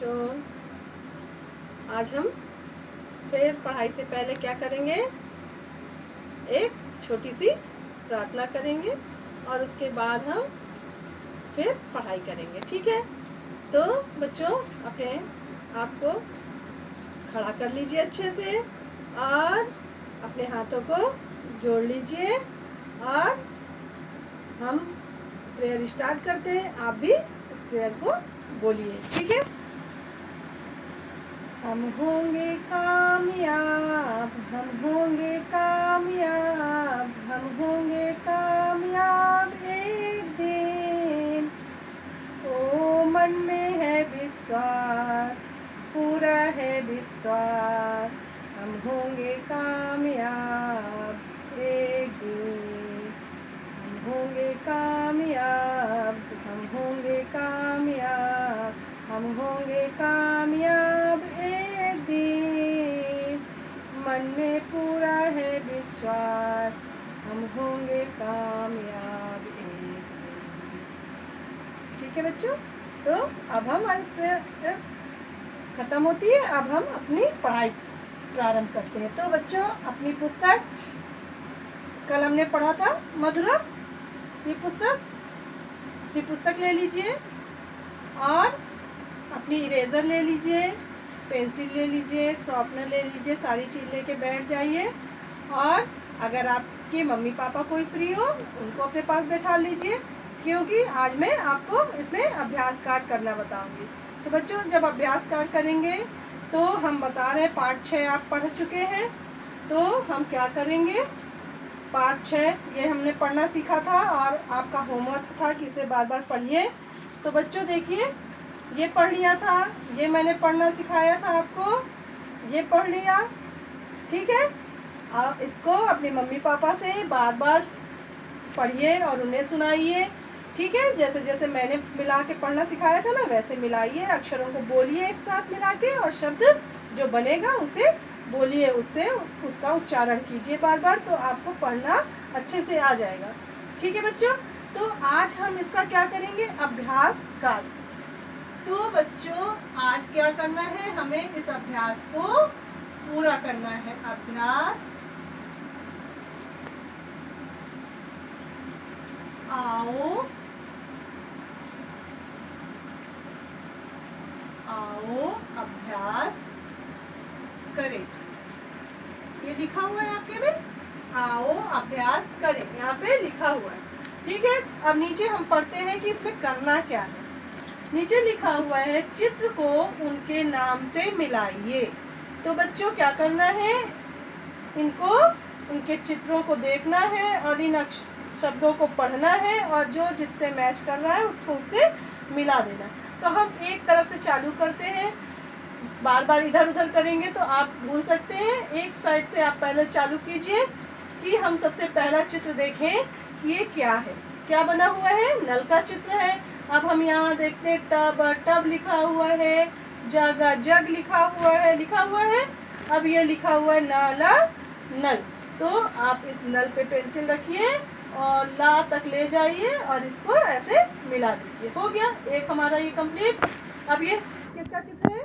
बच्चों, आज हम फिर पढ़ाई से पहले क्या करेंगे, एक छोटी सी प्रार्थना करेंगे और उसके बाद हम फिर पढ़ाई करेंगे। ठीक है? तो बच्चों, अपने आप को खड़ा कर लीजिए अच्छे से और अपने हाथों को जोड़ लीजिए और हम प्रेयर स्टार्ट करते हैं। आप भी उस प्रेयर को बोलिए। ठीक है? हम होंगे कामयाब, हम होंगे कामयाब, हम होंगे कामयाब एक दिन। ओ मन में है विश्वास, पूरा है विश्वास, हम होंगे कामयाब एक दिन। हम होंगे कामयाब, हम होंगे कामयाब, हम होंगे कामयाब एक दिन। मन में पूरा है विश्वास, हम होंगे कामयाब एक दिन। ठीक है बच्चों? तो अब हमारी प्रेयर खत्म होती है। अब हम अपनी पढ़ाई प्रारंभ करते हैं। तो बच्चों, अपनी पुस्तक, कल हमने पढ़ा था मधुरम, ये पुस्तक ले लीजिए और अपनी इरेज़र ले लीजिए, पेंसिल ले लीजिए, शॉर्पनर ले लीजिए, सारी चीज़ लेके बैठ जाइए। और अगर आपके मम्मी पापा कोई फ्री हो, उनको अपने पास बैठा लीजिए, क्योंकि आज मैं आपको इसमें अभ्यास कार्य करना बताऊंगी। तो बच्चों, जब अभ्यास कार्य करेंगे तो हम बता रहे हैं पाठ 6 आप पढ़ चुके हैं, तो हम क्या करेंगे, पाठ 6 ये हमने पढ़ना सीखा था और आपका होमवर्क था कि इसे बार बार पढ़िए। तो बच्चों देखिए, ये पढ़ लिया था, ये मैंने पढ़ना सिखाया था आपको, ये पढ़ लिया। ठीक है? आप इसको अपने मम्मी पापा से बार बार पढ़िए और उन्हें सुनाइए। ठीक है? जैसे जैसे मैंने मिला के पढ़ना सिखाया था ना, वैसे मिलाइए, अक्षरों को बोलिए एक साथ मिला के और शब्द जो बनेगा उसे बोलिए, उससे उसका उच्चारण कीजिए बार बार, तो आपको पढ़ना अच्छे से आ जाएगा। ठीक है बच्चों? तो आज हम इसका क्या करेंगे, अभ्यास कार्य। तो बच्चों, आज क्या करना है, हमें इस अभ्यास को पूरा करना है। अभ्यास आओ आओ अभ्यास करें, ये लिखा हुआ है आपके में, आओ अभ्यास करें, यहाँ पे लिखा हुआ है। ठीक है? अब नीचे हम पढ़ते हैं कि इसमें करना क्या है। नीचे लिखा हुआ है, चित्र को उनके नाम से मिलाइए। तो बच्चों क्या करना है, इनको, उनके चित्रों को देखना है और इन शब्दों को पढ़ना है और जो जिससे मैच कर रहा है उसको उससे मिला देना। तो हम एक तरफ से चालू करते हैं, बार बार इधर उधर करेंगे तो आप भूल सकते हैं। एक साइड से आप पहले चालू कीजिए कि हम सबसे पहला चित्र देखें कि ये क्या है। क्या बना हुआ है, नल का चित्र है। अब हम यहाँ देखते हैं, टब लिखा हुआ है, जग लिखा हुआ है। अब ये लिखा हुआ है नाला, नल। तो आप इस नल पे पेंसिल रखिए और ला तक ले जाइए और इसको ऐसे मिला दीजिए। हो गया एक हमारा ये कंप्लीट। अब ये किसका चित्र है,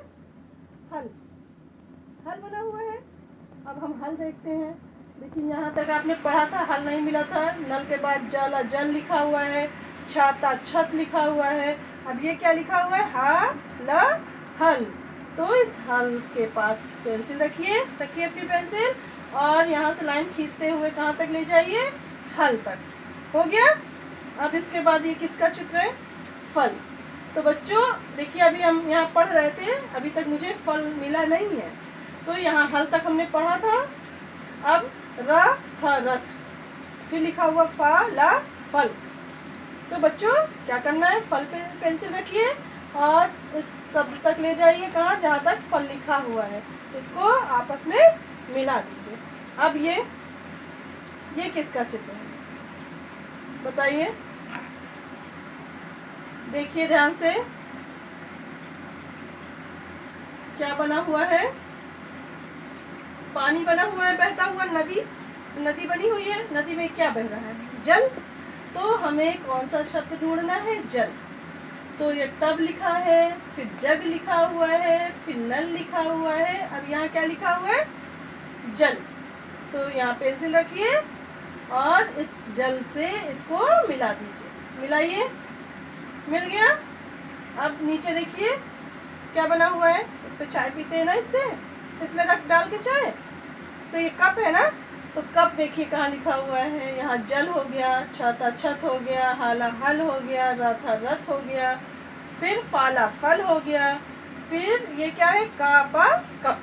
हल बना हुआ है। अब हम हल देखते हैं। देखिए, यहाँ तक आपने पढ़ा था, हल नहीं मिला था, नल के बाद जल लिखा हुआ है, छाता छत लिखा हुआ है। अब ये क्या लिखा हुआ है, हल। तो इस हल के पास पेंसिल रखिए अपनी पेंसिल और यहाँ से लाइन खींचते हुए कहाँ तक ले जाइए, हल तक। हो गया? अब इसके बाद ये किसका चित्र है, फल। तो बच्चों देखिए, अभी हम यहाँ पढ़ रहे थे, अभी तक मुझे फल मिला नहीं है, तो यहाँ हल तक हमने पढ़ा था। अब रथ, फिर लिखा हुआ फल। तो बच्चों क्या करना है, फल पे पेंसिल रखिए और इस शब्द तक ले जाइए, कहाँ, जहाँ तक फल लिखा हुआ है, इसको आपस में मिला दीजिए। अब ये किसका चित्र है, बताइए, देखिए ध्यान से, क्या बना हुआ है, पानी बना हुआ है, बहता हुआ नदी बनी हुई है। नदी में क्या बह रहा है, जल। तो हमें कौन सा शब्द ढूंढना है, जल। तो ये टब लिखा है, फिर जग लिखा हुआ है, फिर नल लिखा हुआ है। अब यहाँ क्या लिखा हुआ है? जल। तो यहाँ पेंसिल रखिए और इस जल से इसको मिला दीजिए। मिलाइए, मिल गया। अब नीचे देखिए क्या बना हुआ है, इस पे चाय पीते हैं ना, इससे इसमें रख डाल के चाय। तो ये कप है ना, तो कप देखिए कहाँ लिखा हुआ है, यहाँ जल हो गया, छाता छत हो गया, हाला हल हो गया, रथा रथ हो गया, फिर फाला फल हो गया, फिर ये क्या है, कापा कप।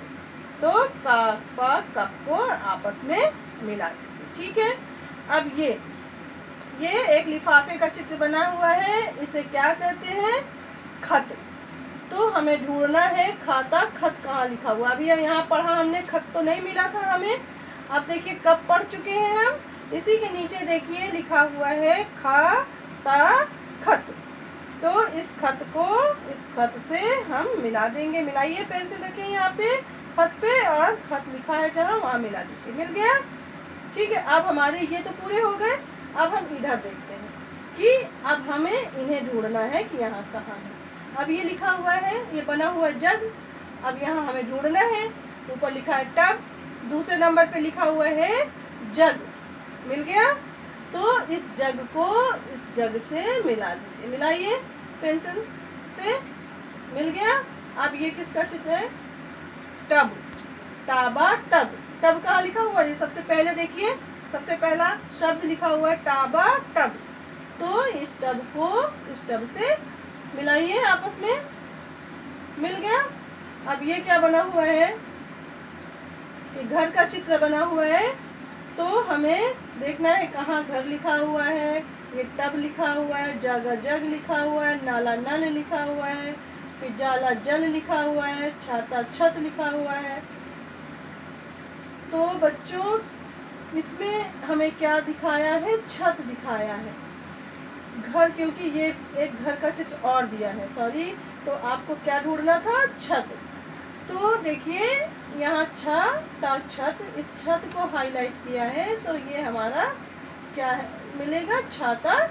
तो कापा कप को आपस में मिला दीजिए। ठीक है। अब ये एक लिफाफे का चित्र बना हुआ है, इसे क्या कहते हैं? खत। तो हमें ढूंढना है खाता खत कहाँ लिखा हुआ। अभी यहाँ पढ़ा हमने, खत तो नहीं मिला था हमें। अब देखिए कब पढ़ चुके हैं हम, इसी के नीचे देखिए लिखा हुआ है खाता खत। तो इस खत को इस खत से हम मिला देंगे। मिलाइए, पेंसिल रखिए यहाँ पे खत पे और खत लिखा है जहाँ, वहाँ मिला दीजिए। मिल गया। ठीक है। अब हमारे ये तो पूरे हो गए। अब हम इधर देखते हैं कि अब हमें इन्हें ढूंढना है कि यहाँ कहाँ है। अब ये लिखा हुआ है, ये बना हुआ जग। अब यहाँ हमें ढूंढना है। ऊपर लिखा है टब, दूसरे नंबर पे लिखा हुआ है जग। मिल गया। तो इस जग को इस जग से मिला दीजिए। मिलाइए पेंसिल से। मिल गया। अब ये किसका चित्र है? टब। Taba tub. टब कहाँ लिखा हुआ है? ये सबसे पहले देखिए, सबसे पहला शब्द लिखा हुआ है टाबा टब। तो इस टब को इस टब से मिलाइए आपस में। मिल गया। अब ये क्या बना हुआ है? ये घर का चित्र बना हुआ है। तो हमें देखना है कहाँ घर लिखा हुआ है। ये टब लिखा हुआ है, जग जग लिखा हुआ है, नाला नल लिखा हुआ है, फिर जाला जल लिखा हुआ है, छाता छत लिखा हुआ है। तो बच्चों इसमें हमें क्या दिखाया है? छत दिखाया है। घर, क्योंकि ये एक घर का चित्र और दिया है, सॉरी। तो आपको क्या ढूंढना था? छत। तो देखिए यहाँ छत, इस छत को हाईलाइट किया है। तो ये हमारा क्या है? मिलेगा छाता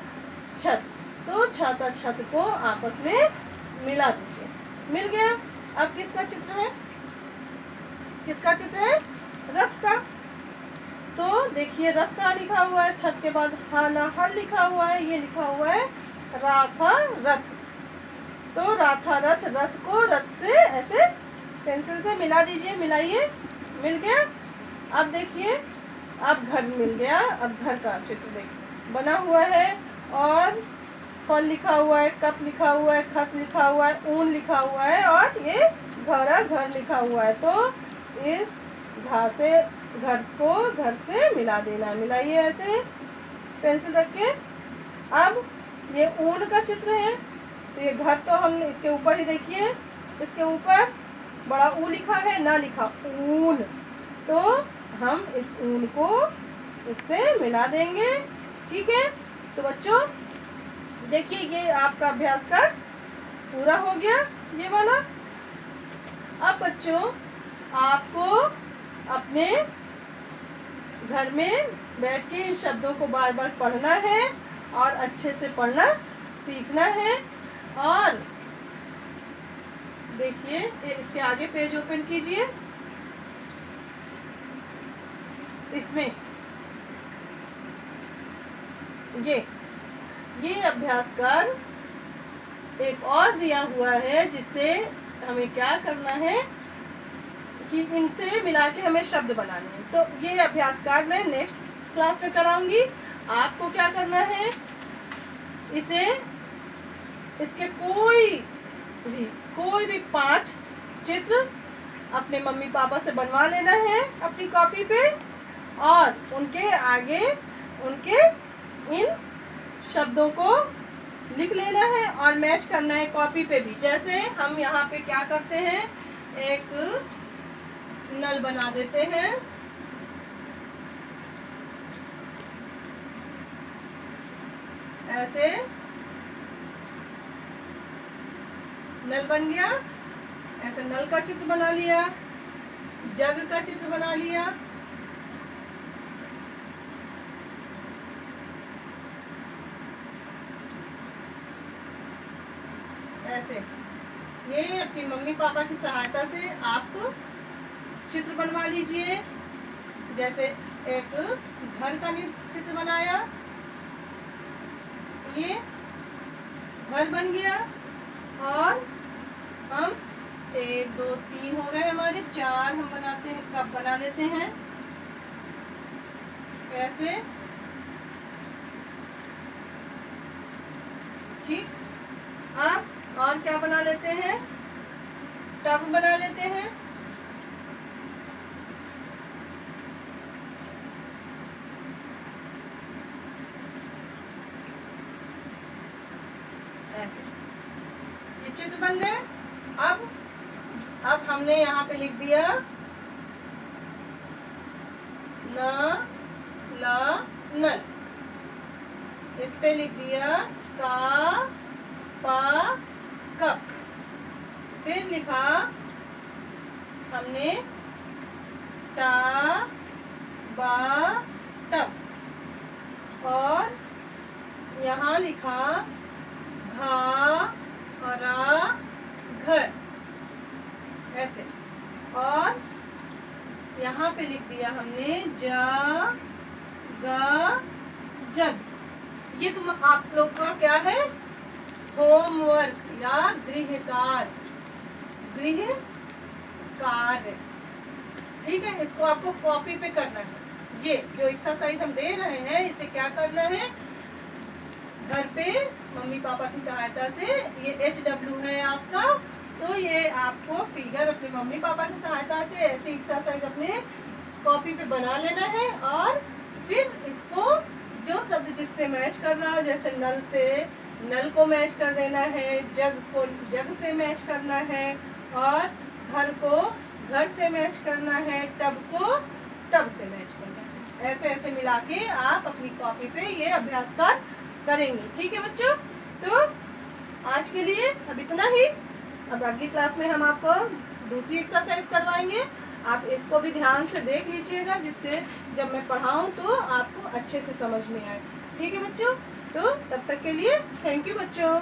छत। तो छाता छत को आपस में मिला दीजिए। मिल गया। अब किसका चित्र है? किसका चित्र है? रथ का। तो देखिए रथ कहाँ लिखा हुआ है? छत के बाद हाला हल लिखा हुआ है, ये लिखा हुआ है राथा रथ। तो राथा रथ, रथ को रथ से ऐसे पेंसिल से मिला दीजिए। मिलाइए, मिल गया। अब देखिए, अब घर मिल गया। अब घर का चित्र देखिए बना हुआ है और फल लिखा हुआ है, कप लिखा हुआ है, खत लिखा हुआ है, ऊन लिखा हुआ है और ये घर लिखा हुआ है। तो इस घर को घर से मिला देना। मिलाइए ऐसे पेंसिल रख के। अब ये ऊन का चित्र है। तो ये घर तो हम इसके ऊपर ही देखिए, इसके ऊपर बड़ा ऊ लिखा है, ना लिखा ऊन। तो हम इस ऊन को इससे मिला देंगे। ठीक है। तो बच्चों देखिए ये आपका अभ्यास कर पूरा हो गया, ये वाला। अब बच्चों आपको अपने घर में बैठ के इन शब्दों को बार बार पढ़ना है और अच्छे से पढ़ना सीखना है। और देखिए इसके आगे पेज ओपन कीजिए। इसमें ये अभ्यास कर एक और दिया हुआ है, जिससे हमें क्या करना है कि इनसे मिला के हमें शब्द बनाने हैं। तो ये अभ्यास कार्ड मैं नेक्स्ट क्लास में कराऊंगी। आपको क्या करना है, इसके कोई भी 5 चित्र अपने मम्मी पापा से बनवा लेना है अपनी कॉपी पे, और उनके आगे उनके इन शब्दों को लिख लेना है और मैच करना है कॉपी पे भी। जैसे हम यहाँ पे क्या करते हैं, एक नल बना देते हैं, ऐसे नल बन गया। ऐसे नल का चित्र बना लिया, जग का चित्र बना लिया, ऐसे ये अपनी मम्मी पापा की सहायता से आप तो चित्र बनवा लीजिए। जैसे एक घर का चित्र बनाया, ये घर बन गया, और हम 1 2 3 हो गए हमारे, 4 हम बनाते हैं, कप बना लेते हैं ऐसे। ठीक, अब और क्या बना लेते हैं, टब बना लेते हैं। ऐसे ये चित्र बन गए। अब हमने यहाँ पे लिख दिया न ला नल, इस पे लिख दिया का पा कप, फिर लिखा हमने टा बा टब, और यहाँ लिखा घा और रा घर ऐसे, और यहाँ पे लिख दिया हमने जा गा जग। ये तुम आप लोग का क्या है, होमवर्क या गृह कार्य। ठीक है, इसको आपको कॉपी पे करना है। ये जो एक्सरसाइज हम दे रहे हैं इसे क्या करना है, घर पे मम्मी पापा की सहायता से, ये HW है आपका, तो ये आपको फिगर अपने मम्मी पापा की सहायता से ऐसे एक्सरसाइज अपने कॉपी पे बना लेना है, और फिर इसको जो शब्द जिससे मैच कर रहा है, जैसे नल से नल को मैच कर देना है, जग को जग से मैच करना है, और घर को घर से मैच करना है, टब को टब से मैच करना है। ऐसे ऐसे मिला के आप अपनी कॉपी पे ये अभ्यास करेंगे। ठीक है बच्चों, तो आज के लिए अब इतना ही। अब अगली क्लास में हम आपको दूसरी एक्सरसाइज करवाएंगे, आप इसको भी ध्यान से देख लीजिएगा, जिससे जब मैं पढ़ाऊँ तो आपको अच्छे से समझ में आए। ठीक है बच्चों, तो तब तक के लिए थैंक यू बच्चों।